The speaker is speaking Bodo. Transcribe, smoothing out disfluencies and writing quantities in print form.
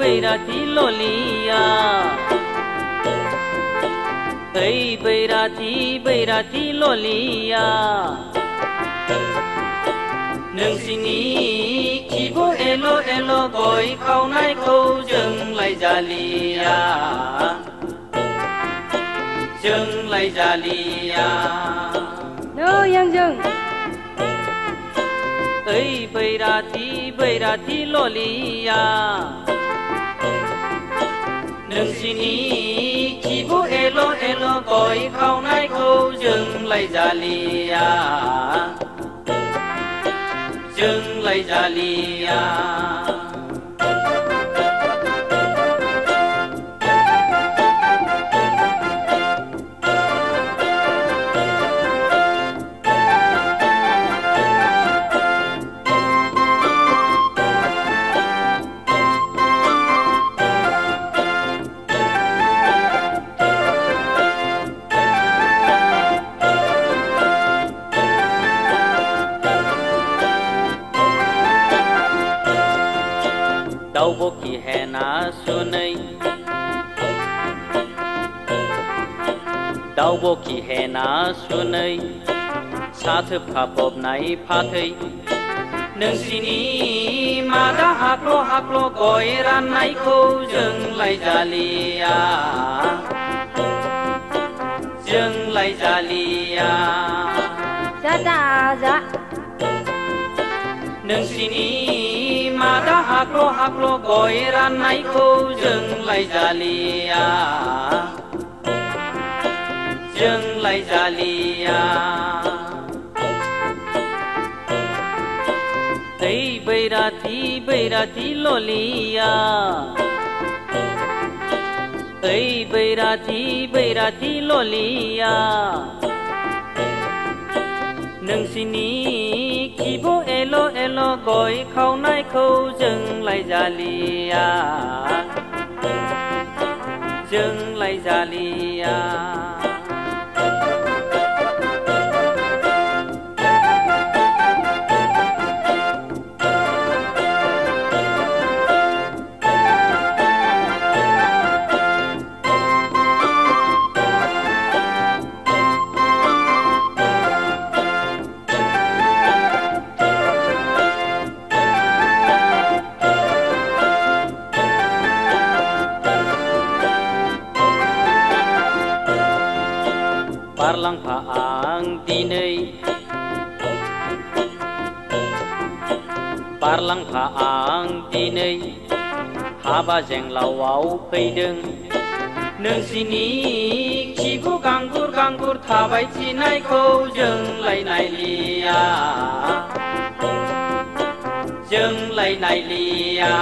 बैराथि ललिया ओइ बैराथि ललिया नोंसिनि खिबु एल' एल' गय खावनायखौ जोंलाय जालिया जोंलाय जालिया नै आंजों ओइ बैराथि ललिया नोंसिनि खिबु एल' एल' गय खावनायखौ जोंलाय जालिया जोंलाय जालिया दाउब'खि हेना सुनै दाउब'खि हेना सुनै साथोब खाफबनाय फाथै नोंसिनि मादा हाख्ल' हाख्ल' गय राननायखौ जोंलाय जालिया जोंलाय जालिया जा नोंसिनि मादा हाख्ल' हाख्ल' गय राननायखौ जोंलाय जालिया जोंलाय जालिया ओइ बैराथि ललिया ओइ बैराथि ललिया नोंसिनि खिबु एल' एल' गय खावनायखौ जोंलाय जालिया जोंलाय जालिया बारलांफा आं दिनै बारलांफा आं दिनै हाबा जेंलावाव फैदों नोंसिनि खिबु गांगुर गांगुर थाबाय थिनायखौ जोंलाय नायलिया जोंलाय नायलिया